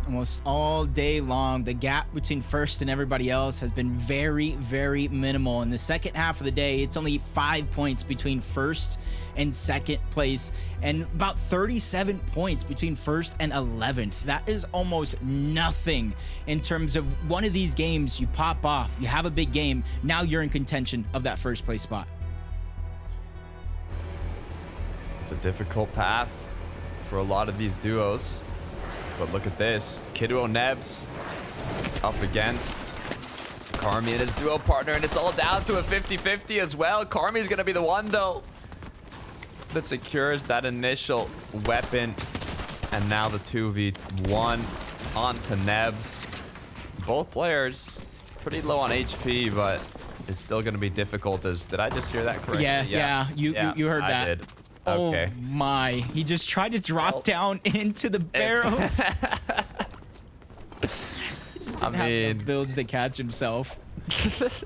almost all day long. The gap between first and everybody else has been very, very minimal. In the second half of the day, it's only 5 points between first and second place, and about 37 points between first and 11th. That is almost nothing in terms of one of these games. You pop off, you have a big game, now you're in contention of that first place spot. It's a difficult path for a lot of these duos. But look at this. Kiddo Nebs up against Karmi and his duo partner, and it's all down to a 50-50 as well. Karmi's going to be the one, though, that secures that initial weapon. And now the 2v1 onto Nebs. Both players pretty low on HP, but it's still going to be difficult. Did I just hear that correctly? Yeah. You heard that. I did. Okay. Oh my, he just tried to drop down into the barrels. I mean, builds to catch himself.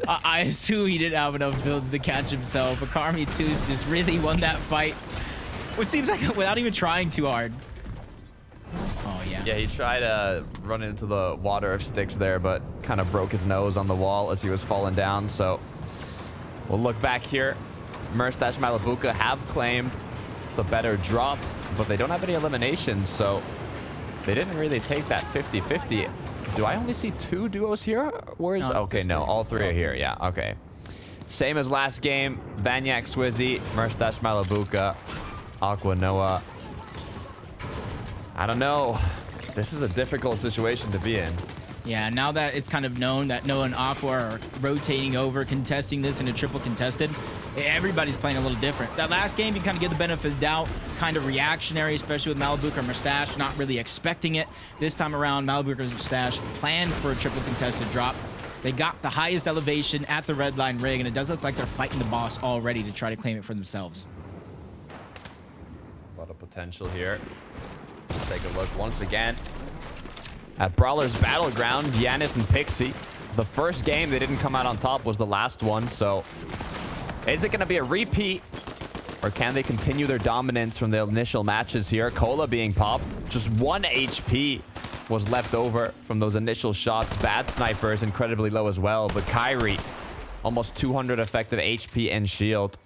I assume he didn't have enough builds to catch himself, but Karmi 2's just really won that fight. It seems like without even trying too hard. Oh yeah. Yeah, he tried to run into the water of sticks there, but kind of broke his nose on the wall as he was falling down. So we'll look back here. Merstach, Malibuca have claimed the better drop, but they don't have any eliminations, so they didn't really take that 50-50. Do I only see 2 duos here? Where's okay, no, all 3 are here. Yeah, okay. Same as last game. Banyak, Swizzy, Merstach, Malibuca, Aqua, Noah. I don't know. This is a difficult situation to be in. Yeah, now that it's kind of known that Noah and Aqua are rotating over, contesting this in a triple contested, everybody's playing a little different. That last game, you kind of give the benefit of the doubt, kind of reactionary, especially with Malibuca and Merstach, not really expecting it. This time around, Malibuca and Merstach planned for a triple contested drop. They got the highest elevation at the red line rig, and it does look like they're fighting the boss already to try to claim it for themselves. A lot of potential here. Let's take a look once again at Brawler's Battleground, Giannis and Pixie. The first game they didn't come out on top was the last one, so is it going to be a repeat, or can they continue their dominance from the initial matches here? Cola being popped. Just 1 HP was left over from those initial shots. Bad Sniper is incredibly low as well, but Kyrie, almost 200 effective HP and shield.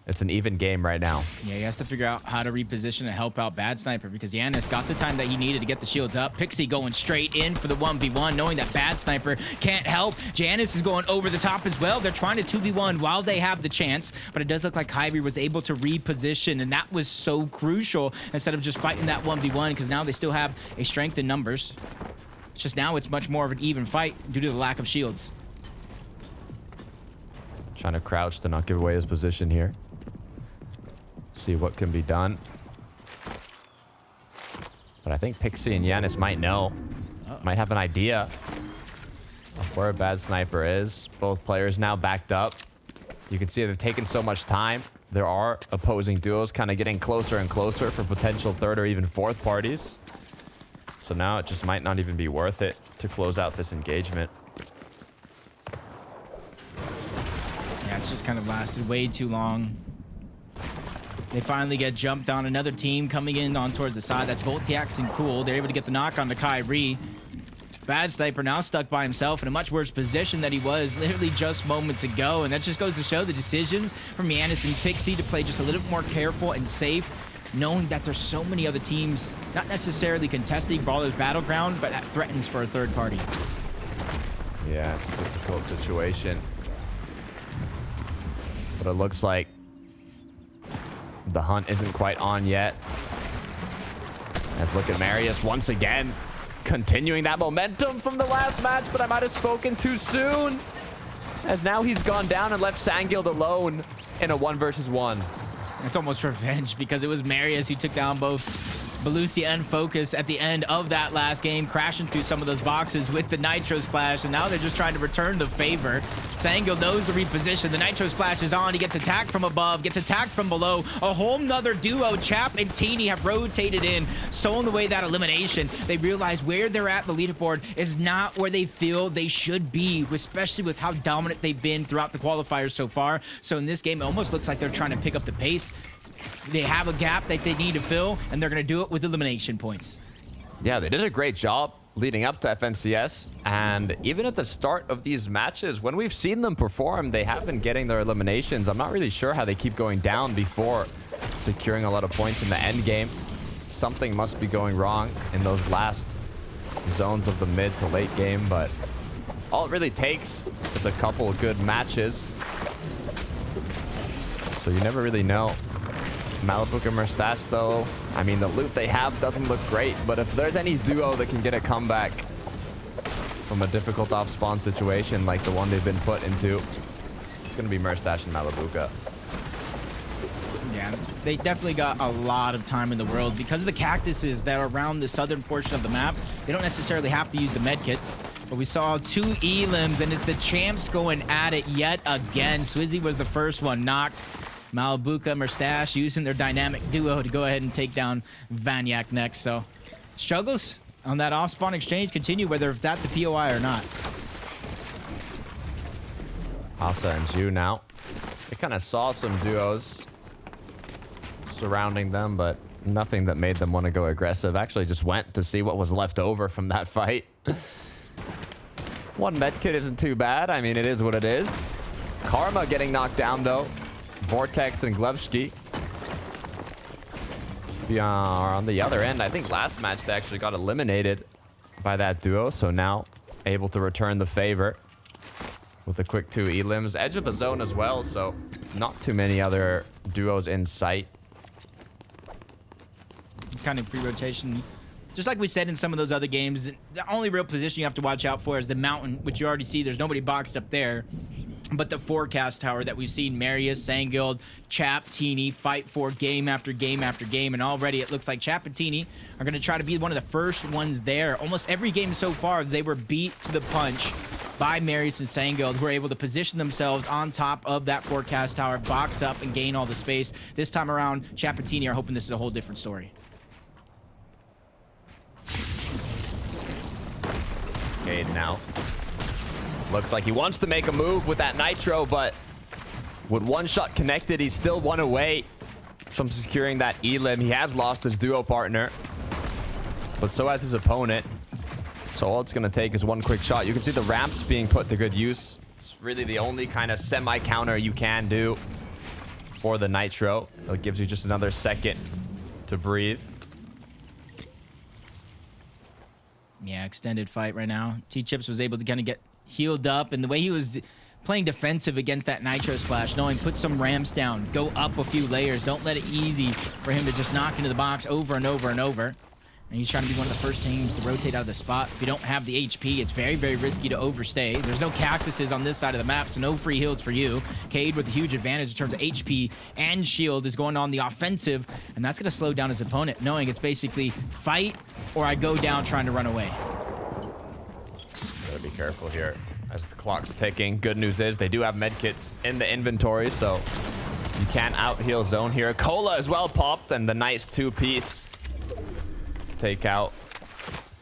It's an even game right now. Yeah, he has to figure out how to reposition and help out Bad Sniper, because Giannis got the time that he needed to get the shields up. Pixie going straight in for the 1v1, knowing that Bad Sniper can't help. Giannis is going over the top as well. They're trying to 2v1 while they have the chance, but it does look like Kyrie was able to reposition, and that was so crucial instead of just fighting that 1v1, because now they still have a strength in numbers. It's just now it's much more of an even fight due to the lack of shields. Trying to crouch to not give away his position here. See what can be done. But I think Pixie and Giannis might know. Might have an idea of where a Bad Sniper is. Both players now backed up. You can see they've taken so much time. There are opposing duos kind of getting closer and closer for potential third or even fourth parties. So now it just might not even be worth it to close out this engagement. Yeah, it's just kind of lasted way too long. They finally get jumped on. Another team coming in on towards the side. That's Voltiax and Cool. They're able to get the knock on to Kyrie. Bad Sniper now stuck by himself in a much worse position than he was literally just moments ago. And that just goes to show the decisions from Giannis and Pixie to play just a little bit more careful and safe, knowing that there's so many other teams not necessarily contesting Brawler's Battleground, but that threatens for a third party. Yeah, it's a difficult situation. But it looks like the hunt isn't quite on yet. Let's look at Marius once again, continuing that momentum from the last match, but I might have spoken too soon, as now he's gone down and left Sangild alone in a 1 versus 1. It's almost revenge, because it was Marius who took down both Belusi and Focus at the end of that last game, crashing through some of those boxes with the Nitro Splash, and now they're just trying to return the favor. Sangil knows the reposition. The Nitro Splash is on. He gets attacked from above, gets attacked from below. A whole nother duo, Chap and Teeny, have rotated in, stolen away that elimination. They realize where they're at the leaderboard is not where they feel they should be, especially with how dominant they've been throughout the qualifiers so far. So in this game, it almost looks like they're trying to pick up the pace. They have a gap that they need to fill, and they're going to do it with elimination points. Yeah, they did a great job leading up to FNCS, and even at the start of these matches, when we've seen them perform, they have been getting their eliminations. I'm not really sure how they keep going down before securing a lot of points in the end game. Something must be going wrong in those last zones of the mid to late game, but all it really takes is a couple of good matches. So you never really know. Malibuca Merstach, though, I mean, the loot they have doesn't look great, but if there's any duo that can get a comeback from a difficult off-spawn situation like the one they've been put into, it's going to be Merstach and Malibuca. Yeah, they definitely got a lot of time in the world. Because of the cactuses that are around the southern portion of the map, they don't necessarily have to use the medkits. But we saw 2 elims, and it's the champs going at it yet again. Swizzy was the first one knocked. Malibuca, Merstach using their dynamic duo to go ahead and take down Vanyak next. So struggles on that off-spawn exchange continue, whether it's at the POI or not. Asa and Ju now. They kind of saw some duos surrounding them, but nothing that made them want to go aggressive. Actually just went to see what was left over from that fight. One medkit isn't too bad. I mean, it is what it is. Karma getting knocked down, though. Vortex and Glebski. On the other end, I think last match they actually got eliminated by that duo, so now able to return the favor with a quick 2 elims. Edge of the zone as well, so not too many other duos in sight. Kind of free rotation. Just like we said in some of those other games, the only real position you have to watch out for is the mountain, which you already see. There's nobody boxed up there. But the forecast tower that we've seen Marius, Sangild, Chap, Teeny fight for game after game after game. And already it looks like Chap and Teeny are going to try to be one of the first ones there. Almost every game so far, they were beat to the punch by Marius and Sangild, who were able to position themselves on top of that forecast tower, box up, and gain all the space. This time around, Chap and Teeny are hoping this is a whole different story. Cade now. Looks like he wants to make a move with that Nitro, but with one shot connected, he's still one away from securing that elim. He has lost his duo partner, but so has his opponent. So all it's going to take is one quick shot. You can see the ramps being put to good use. It's really the only kind of semi-counter you can do for the Nitro. It gives you just another second to breathe. Yeah, extended fight right now. T-Chips was able to kind of get healed up, and the way he was playing defensive against that Nitro Splash, knowing put some ramps down, go up a few layers, don't let it easy for him to just knock into the box over and over and over. And he's trying to be one of the first teams to rotate out of the spot. If you don't have the HP, it's very, very risky to overstay. There's no cactuses on this side of the map, so no free heals for you. Cade with a huge advantage in terms of HP and shield is going on the offensive, and that's going to slow down his opponent, knowing it's basically fight or I go down trying to run away. Gotta be careful here as the clock's ticking. Good news is they do have medkits in the inventory, so you can't out-heal zone here. Cola as well popped, and the nice 2-piece take out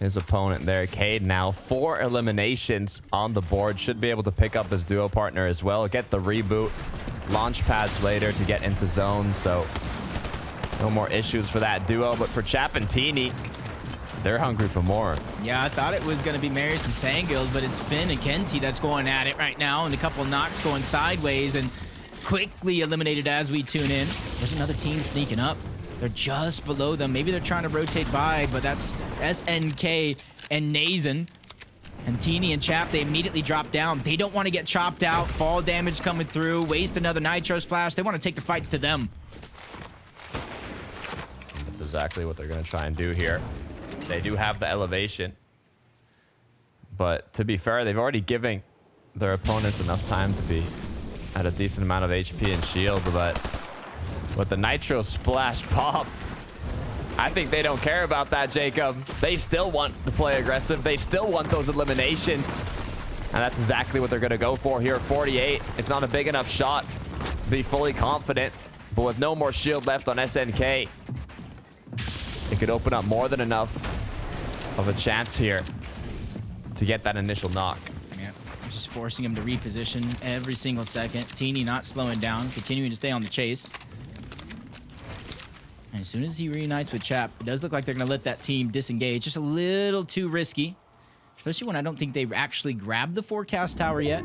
his opponent there. Cade now 4 eliminations on the board. Should be able to pick up his duo partner as well. Get the reboot. Launch pads later to get into zone, so no more issues for that duo. But for Chap and Teeny, they're hungry for more. Yeah, I thought it was going to be Marius and Sangild, but it's Finn and Kenty that's going at it right now, and a couple of knocks going sideways and quickly eliminated as we tune in. There's another team sneaking up. They're just below them. Maybe they're trying to rotate by, but that's SNK and Nazen. And Teeny and Chap, they immediately drop down. They don't want to get chopped out. Fall damage coming through. Waste another Nitro Splash. They want to take the fights to them. That's exactly what they're going to try and do here. They do have the elevation. But to be fair, they've already given their opponents enough time to be at a decent amount of HP and shield, but with the Nitro Splash popped, I think they don't care about that, Jacob. They still want to play aggressive. They still want those eliminations. And that's exactly what they're going to go for here at 48. It's not a big enough shot to be fully confident, but with no more shield left on SNK, it could open up more than enough of a chance here to get that initial knock. Yeah, just forcing him to reposition every single second. Teeny not slowing down, continuing to stay on the chase. And as soon as he reunites with Chap, it does look like they're going to let that team disengage. Just a little too risky. Especially when I don't think they've actually grabbed the forecast tower yet.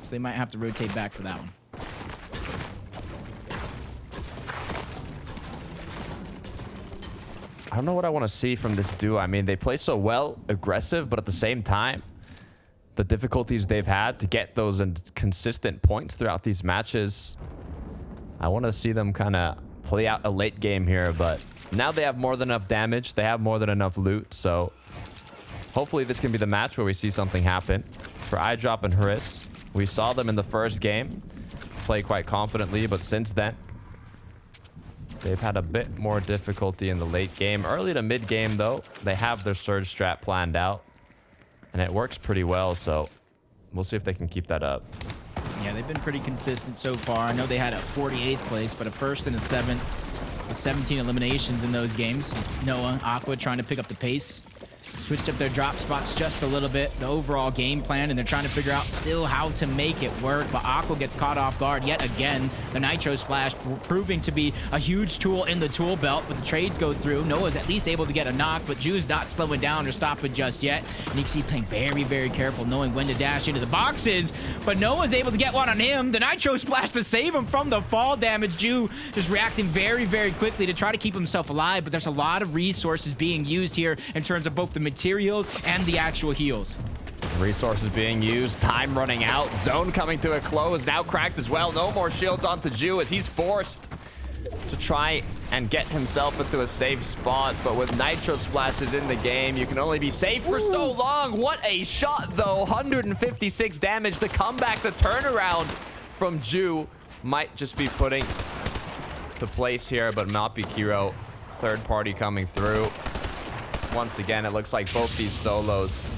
So they might have to rotate back for that one. I don't know what I want to see from this duo. I mean, they play so well, aggressive, but at the same time, the difficulties they've had to get those consistent points throughout these matches, I want to see them kind of play out a late game here, but now they have more than enough damage. They have more than enough loot, so hopefully this can be the match where we see something happen. For iDrop and Haris, we saw them in the first game play quite confidently, but since then, they've had a bit more difficulty in the late game. Early to mid game, though, they have their surge strat planned out, and it works pretty well, so we'll see if they can keep that up. Yeah, they've been pretty consistent so far. I know they had a 48th place, but a 1st and a 7th with 17 eliminations in those games. Noah, Aqua trying to pick up the pace. Switched up their drop spots just a little bit, the overall game plan, and they're trying to figure out still how to make it work. But Aqua gets caught off guard yet again. The Nitro Splash proving to be a huge tool in the tool belt, but the trades go through. Noah's at least able to get a knock, but Ju's not slowing down or stopping just yet. And you can see playing very, very careful, knowing when to dash into the boxes. But Noah's able to get one on him. The Nitro Splash to save him from the fall damage. Ju just reacting very, very quickly to try to keep himself alive, but there's a lot of resources being used here in terms of both the materials and the actual heals. Resources being used, time running out, zone coming to a close, now cracked as well. No more shields onto Ju as he's forced to try and get himself into a safe spot, but with Nitro Splashes in the game, you can only be safe for so long. What a shot though, 156 damage. The comeback, the turnaround from Ju might just be putting to place here, but Malibuca, third party coming through. Once again, it looks like both these solos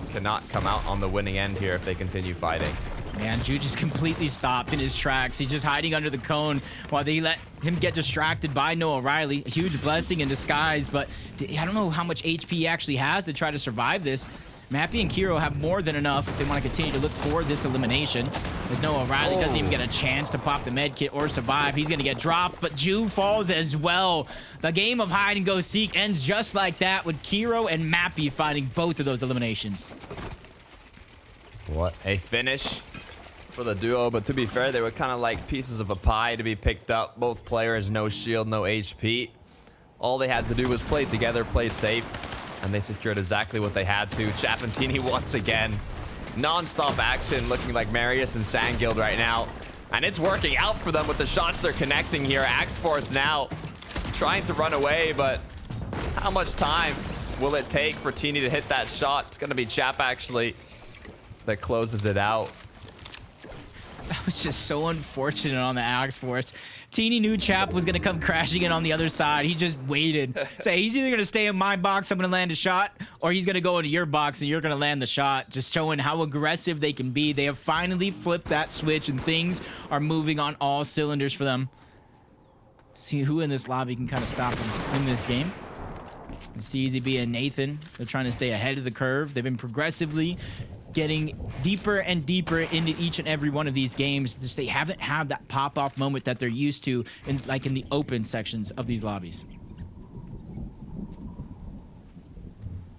cannot come out on the winning end here if they continue fighting. Man, Ju just completely stopped in his tracks. He's just hiding under the cone while they let him get distracted by Noah Riley. A huge blessing in disguise, but I don't know how much HP he actually has to try to survive this. Mappy and Kiro have more than enough if they want to continue to look for this elimination. As Noah Riley doesn't even get a chance to pop the med kit or survive. He's going to get dropped, but Ju falls as well. The game of hide and go seek ends just like that, with Kiro and Mappy finding both of those eliminations. What a finish for the duo, but to be fair, they were kind of like pieces of a pie to be picked up. Both players, no shield, no HP. All they had to do was play together, play safe, and they secured exactly what they had to. Chapantini once again. Non-stop action, looking like Marius and Sanguild right now. And it's working out for them with the shots they're connecting here. Axe Force now trying to run away, but how much time will it take for Teeny to hit that shot? It's going to be Chap, actually, that closes it out. That was just so unfortunate on the Axe Force. Teeny knew Chap was going to come crashing in on the other side. He just waited. Say, he's either going to stay in my box, I'm going to land a shot, or he's going to go into your box and you're going to land the shot. Just showing how aggressive they can be. They have finally flipped that switch and things are moving on all cylinders for them. See who in this lobby can kind of stop them in this game. CZB and Nathan, they're trying to stay ahead of the curve. They've been progressively getting deeper and deeper into each and every one of these games. Just they haven't had that pop-off moment that they're used to in the open sections of these lobbies.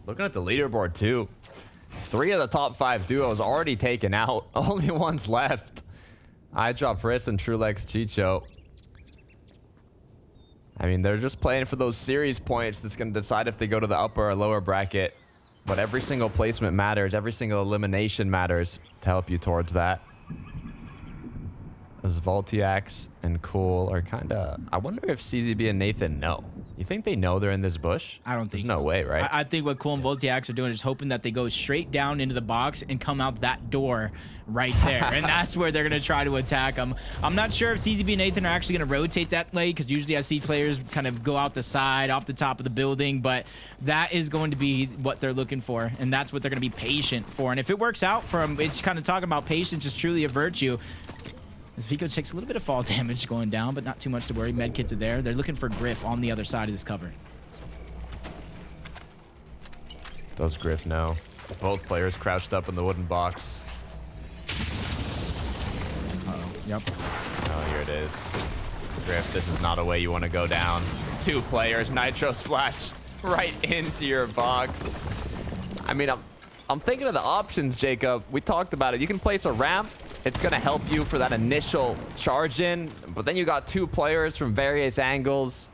Looking at the leaderboard too, 3 of the top 5 duos already taken out. Only one's left. iDrop Riss and Trulex Chicho. I mean, they're just playing for those series points that's going to decide if they go to the upper or lower bracket. But every single placement matters. Every single elimination matters to help you towards that. As Voltiax and Cool are kind of... I wonder if CZB and Nathan know. You think they know they're in this bush? I don't think There's no way, right? I think what Cool and Voltiax are doing is hoping that they go straight down into the box and come out that door right there. And that's where they're going to try to attack them. I'm not sure if CZB and Nathan are actually going to rotate that way, because usually I see players kind of go out the side, off the top of the building. But that is going to be what they're looking for. And that's what they're going to be patient for. And if it works out for them, it's kind of talking about patience is truly a virtue. As Vico takes a little bit of fall damage going down, but not too much to worry. Medkits are there. They're looking for Griff on the other side of this cover. Does Griff know? Both players crouched up in the wooden box. Uh-oh. Yep. Oh, here it is. Griff, this is not a way you want to go down. 2 players, Nitro Splash right into your box. I mean, I'm thinking of the options, Jacob. We talked about it. You can place a ramp. It's going to help you for that initial charge in, but then you got 2 players from various angles.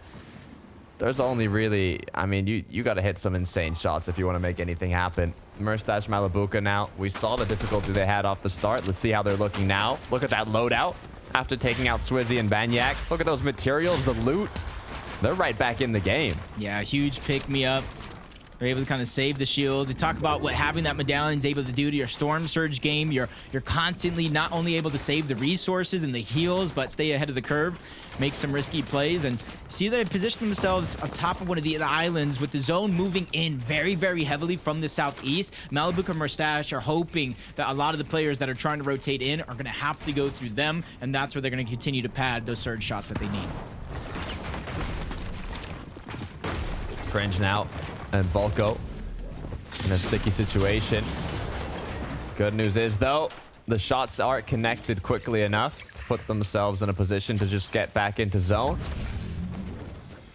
There's only really, I mean, you got to hit some insane shots if you want to make anything happen. Merstach, Malibuca now. We saw the difficulty they had off the start. Let's see how they're looking now. Look at that loadout after taking out Swizzy and Banyak. Look at those materials, the loot. They're right back in the game. Yeah, huge pick-me-up. They're able to kind of save the shield. You talk about what having that medallion is able to do to your Storm Surge game. You're constantly not only able to save the resources and the heals, but stay ahead of the curve, make some risky plays, and see they position themselves on top of one of the islands with the zone moving in very, very heavily from the southeast. Malibuca and Merstach are hoping that a lot of the players that are trying to rotate in are going to have to go through them, and that's where they're going to continue to pad those surge shots that they need. Cringe now. And Volko in a sticky situation. Good news is, though, the shots aren't connected quickly enough to put themselves in a position to just get back into zone,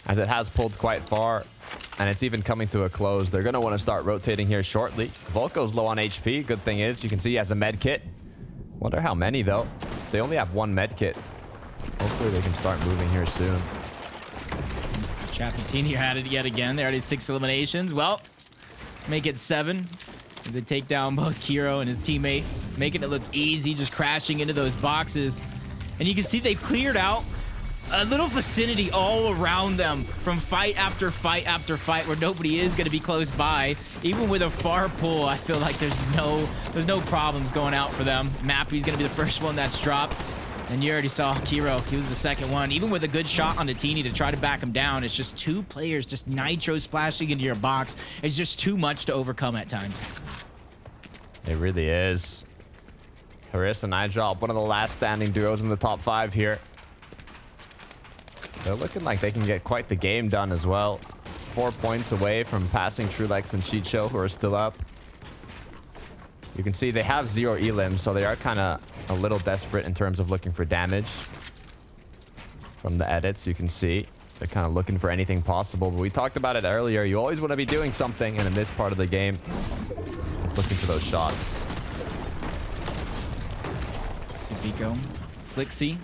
as it has pulled quite far, and it's even coming to a close. They're going to want to start rotating here shortly. Volko's low on HP. Good thing is, you can see he has a med kit. Wonder how many, though. They only have 1 med kit. Hopefully they can start moving here soon. Chapatini had it yet again. They already 6 eliminations. Well, make it 7 as they take down both Kiro and his teammate, making it look easy, just crashing into those boxes. And you can see they've cleared out a little vicinity all around them from fight after fight after fight where nobody is going to be close by. Even with a far pull, I feel like there's no problems going out for them. Mappy's going to be the first one that's dropped. And you already saw Kiro. He was the second one. Even with a good shot on the Teeny to try to back him down, it's just 2 players just nitro splashing into your box. It's just too much to overcome at times. It really is. Harris and iDrop, one of the last standing duos in the top 5 here. They're looking like they can get quite the game done as well. 4 points away from passing Trulex and Chicho, who are still up. You can see they have 0 elims, so they are kind of a little desperate in terms of looking for damage. From the edits, you can see they're kind of looking for anything possible. But we talked about it earlier. You always want to be doing something, and in this part of the game, it's looking for those shots. See Vico, Flixie,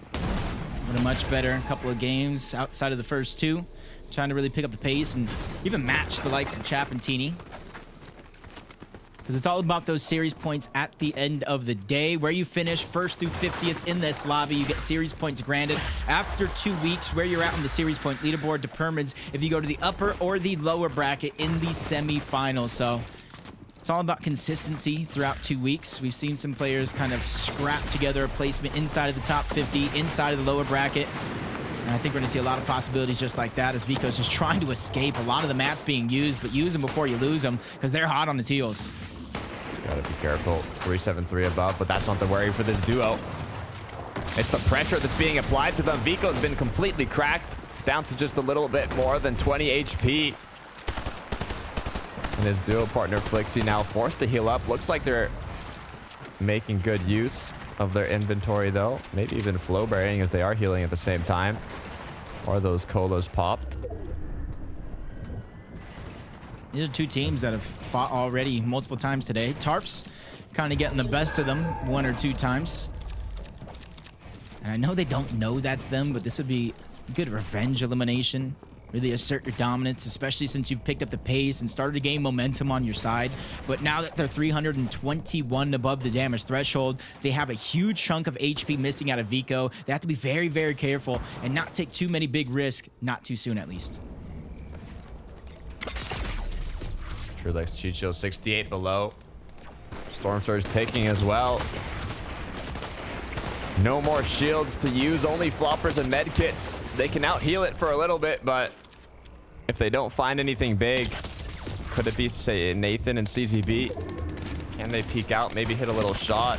with a much better couple of games outside of the first 2. Trying to really pick up the pace and even match the likes of Chap and Teeny. Because it's all about those series points at the end of the day. Where you finish 1st through 50th in this lobby, you get series points granted. After 2 weeks, where you're at on the series point leaderboard determines if you go to the upper or the lower bracket in the semifinals. So it's all about consistency throughout 2 weeks. We've seen some players kind of scrap together a placement inside of the top 50, inside of the lower bracket. And I think we're going to see a lot of possibilities just like that as Vico's just trying to escape a lot of the mats being used, but use them before you lose them because they're hot on his heels. Gotta be careful. 373 above, but that's not the worry for this duo. It's the pressure that's being applied to them. Vico's been completely cracked, down to just a little bit more than 20 HP. And his duo partner, Flixie, now forced to heal up. Looks like they're making good use of their inventory, though. Maybe even flow burying as they are healing at the same time. Or those colas popped. These are 2 teams that have fought already multiple times today. Tarps kind of getting the best of them 1 or 2 times. And I know they don't know that's them, but this would be good revenge elimination. Really assert your dominance, especially since you've picked up the pace and started to gain momentum on your side. But now that they're 321 above the damage threshold, they have a huge chunk of HP missing out of Vico. They have to be very, very careful and not take too many big risks, not too soon at least. Trulex Chicho 68 below. Storm Surge taking as well. No more shields to use, only floppers and med kits. They can out heal it for a little bit, but if they don't find anything big, could it be, say, Nathan and CZB? Can they peek out, maybe hit a little shot?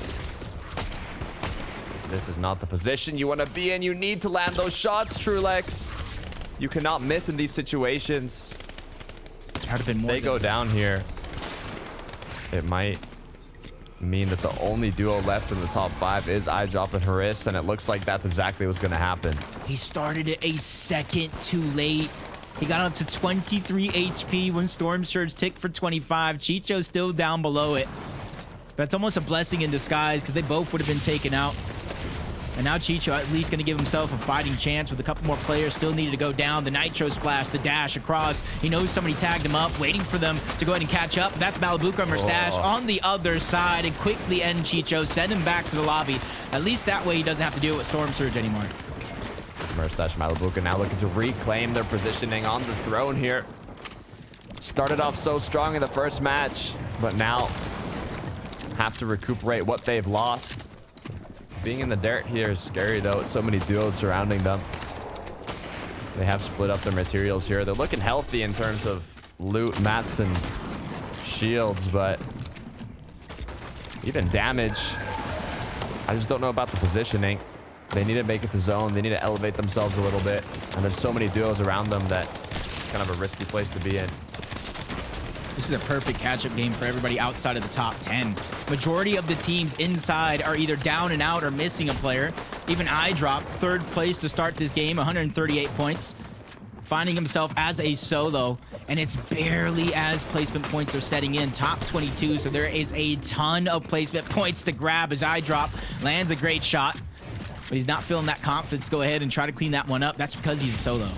This is not the position you want to be in. You need to land those shots, Trulex. You cannot miss in these situations. Have been more they go down here. It might mean that the only duo left in the top 5 is iDrop and Haris, and it looks like that's exactly what's going to happen. He started it a second too late. He got up to 23 HP when Storm Surge ticked for 25. Chicho's still down below it. That's almost a blessing in disguise because they both would have been taken out. And now Chicho at least going to give himself a fighting chance with a couple more players still needed to go down. The Nitro Splash, the dash across. He knows somebody tagged him up, waiting for them to go ahead and catch up. That's Malibuca and Merstach on the other side and quickly end Chicho, send him back to the lobby. At least that way he doesn't have to deal with Storm Surge anymore. Merstach, Malibuca now looking to reclaim their positioning on the throne here. Started off so strong in the first match, but now have to recuperate what they've lost. Being in the dirt here is scary, though. It's so many duos surrounding them. They have split up their materials here. They're looking healthy in terms of loot, mats, and shields, but even damage, I just don't know about the positioning. They need to make it to zone. They need to elevate themselves a little bit. And there's so many duos around them that it's kind of a risky place to be in. This is a perfect catch-up game for everybody outside of the top 10. Majority of the teams inside are either down and out or missing a player. Even iDrop, third place to start this game, 138 points. Finding himself as a solo, and it's barely as placement points are setting in. Top 22, so there is a ton of placement points to grab as iDrop lands a great shot. But he's not feeling that confidence to go ahead and try to clean that one up. That's because he's a solo.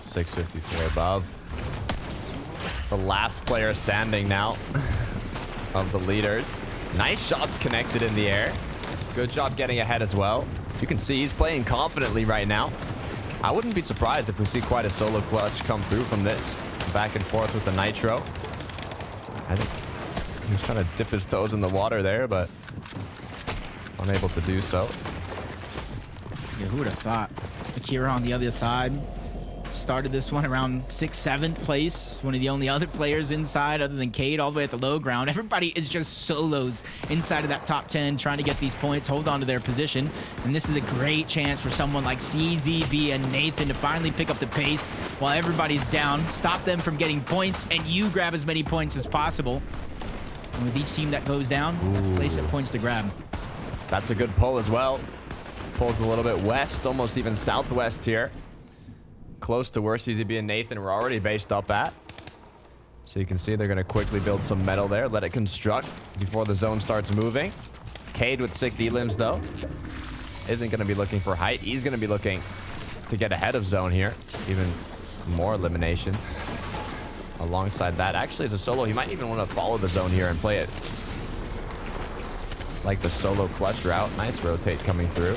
654 above. The last player standing now of the leaders. Nice shots connected in the air. Good job getting ahead as well. You can see he's playing confidently right now. I wouldn't be surprised if we see quite a solo clutch come through from this. Back and forth with the Nitro. I think he was trying to dip his toes in the water there, but unable to do so. Yeah, who would have thought? Akira on the other side. Started this one around 6th, 7th place. One of the only other players inside other than Cade all the way at the low ground. Everybody is just solos inside of that top 10 trying to get these points, hold on to their position. And this is a great chance for someone like CZV and Nathan to finally pick up the pace while everybody's down. Stop them from getting points and you grab as many points as possible. And with each team that goes down, placement points to grab. That's a good pull as well. Pulls a little bit west, almost even southwest here. Close to where CZB and Nathan were already based up at. So you can see they're going to quickly build some metal there, let it construct before the zone starts moving. Cade with 6 elims though isn't going to be looking for height. He's going to be looking to get ahead of zone here. Even more eliminations alongside that. Actually, as a solo, he might even want to follow the zone here and play it like the solo clutch route. Nice rotate coming through.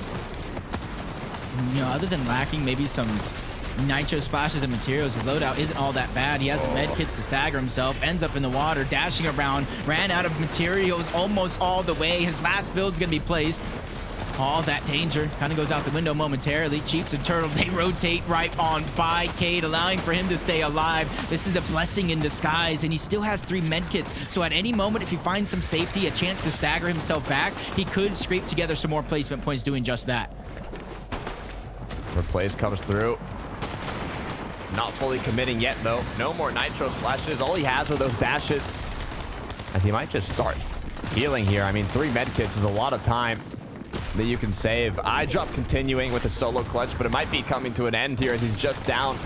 You know, other than lacking maybe some Nitro splashes and materials, his loadout isn't all that bad. He has the med kits to stagger himself, ends up in the water, dashing around, ran out of materials almost all the way. His last build's gonna be placed. All that danger kind of goes out the window momentarily. Chiefs and Turtle, they rotate right on by Cade, allowing for him to stay alive. This is a blessing in disguise, and he still has 3 medkits. So at any moment, if he finds some safety, a chance to stagger himself back, he could scrape together some more placement points doing just that. Replace comes through. Not fully committing yet, though. No more Nitro splashes. All he has are those dashes. As he might just start healing here. I mean, 3 medkits is a lot of time that you can save. iDrop continuing with the solo clutch, but it might be coming to an end here as he's just down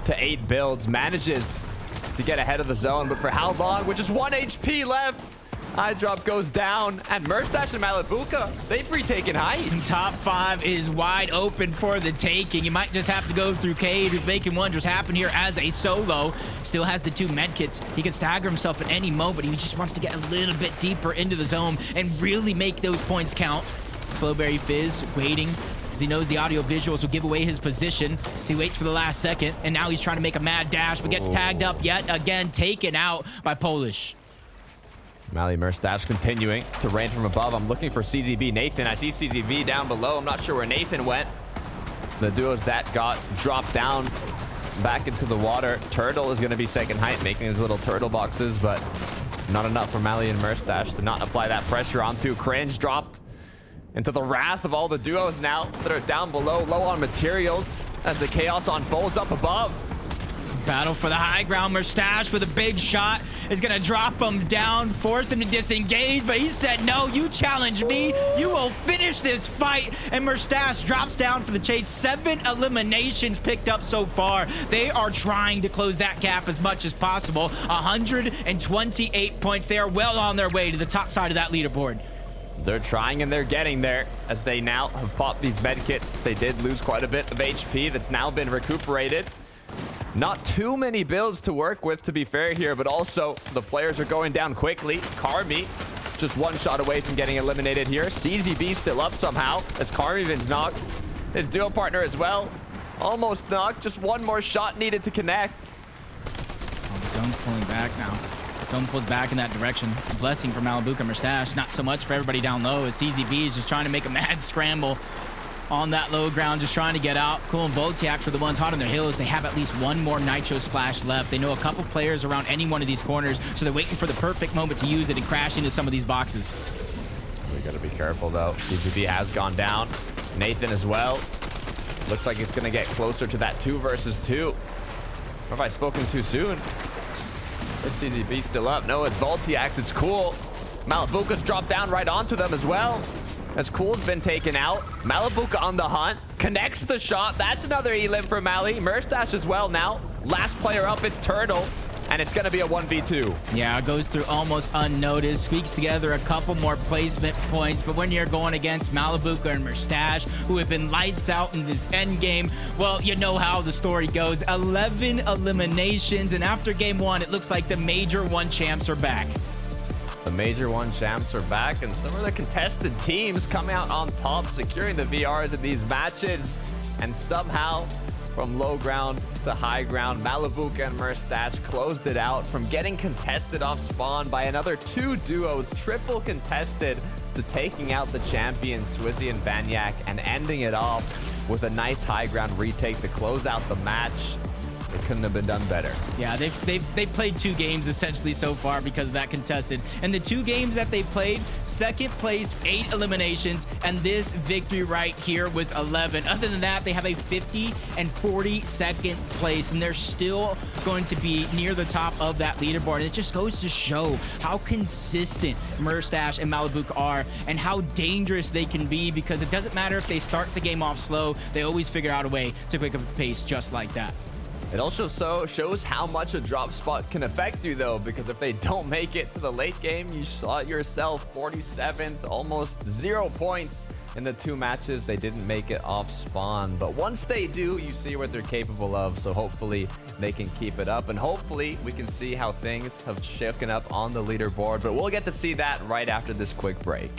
to 8 builds. Manages to get ahead of the zone, but for how long? With just 1 HP left. iDrop goes down, and Merstach and Malibuca, they've retaken height. Top 5 is wide open for the taking. You might just have to go through Cade, who's making wonders happen here as a solo. Still has the 2 medkits. He can stagger himself at any moment. He just wants to get a little bit deeper into the zone and really make those points count. Flowberry Fizz waiting because he knows the audio visuals will give away his position. So he waits for the last second, and now he's trying to make a mad dash, but gets tagged up yet again, taken out by Polish. Mali Merstach continuing to rain from above. I'm looking for CZV Nathan. I see CZV down below. I'm not sure where Nathan went. The duos that got dropped down back into the water. Turtle is going to be second height, making his little turtle boxes, but not enough for Mali and Merstach to not apply that pressure onto. Cringe dropped into the wrath of all the duos now that are down below, low on materials as the chaos unfolds up above. Battle for the high ground. Merstach with a big shot is going to drop him down, force him to disengage, but he said, no, you challenge me. You will finish this fight. And Merstach drops down for the chase. 7 eliminations picked up so far. They are trying to close that gap as much as possible. 128 points. They are well on their way to the top side of that leaderboard. They're trying and they're getting there as they now have popped these med kits. They did lose quite a bit of HP that's now been recuperated. Not too many builds to work with, to be fair here, but also the players are going down quickly. Karmi just 1 shot away from getting eliminated here. CZB still up somehow as Karmivin's knocked. His duo partner as well. Almost knocked. Just 1 more shot needed to connect. Oh, the zone's pulling back now. Zone pulls back in that direction. A blessing for Malibuca Merstach. Not so much for everybody down low as CZB is just trying to make a mad scramble on that low ground, just trying to get out. Cool and Voltiac for the ones hot on their heels. They have at least 1 more Nitro Splash left. They know a couple players around any one of these corners, so they're waiting for the perfect moment to use it and crash into some of these boxes. We gotta be careful though. CZB has gone down. Nathan as well. Looks like it's gonna get closer to that 2 versus 2. Or have I spoken too soon? Is CZB still up? No, it's Voltiax. It's Cool. Malibuca's dropped down right onto them as well. As Cool's been taken out. Malibuca on the hunt. Connects the shot. That's another elim for Mali. Merstach as well now. Last player up, it's Turtle. And it's going to be a 1v2. Yeah, it goes through almost unnoticed. Squeaks together a couple more placement points. But when you're going against Malibuca and Merstach, who have been lights out in this end game, well, you know how the story goes. 11 eliminations. And after game 1, it looks like the Major 1 champs are back. The Major 1 champs are back, and some of the contested teams come out on top, securing the VRs in these matches. And somehow, from low ground to high ground, Malibuca and Merstach closed it out from getting contested off spawn by another 2 duos, triple contested, to taking out the champions, Swizzy and Banyak, and ending it off with a nice high ground retake to close out the match. It couldn't have been done better. Yeah, they've played 2 games essentially so far because of that contested. And the 2 games that they played, second place, 8 eliminations, and this victory right here with 11. Other than that, they have a 50 and 42nd place, and they're still going to be near the top of that leaderboard. And it just goes to show how consistent Merstach and Malibuca are and how dangerous they can be, because it doesn't matter if they start the game off slow, they always figure out a way to pick up the pace just like that. It also shows how much a drop spot can affect you, though, because if they don't make it to the late game, you saw it yourself, 47th, almost 0 points in the 2 matches. They didn't make it off spawn, but once they do, you see what they're capable of, so hopefully they can keep it up, and hopefully we can see how things have shaken up on the leaderboard, but we'll get to see that right after this quick break.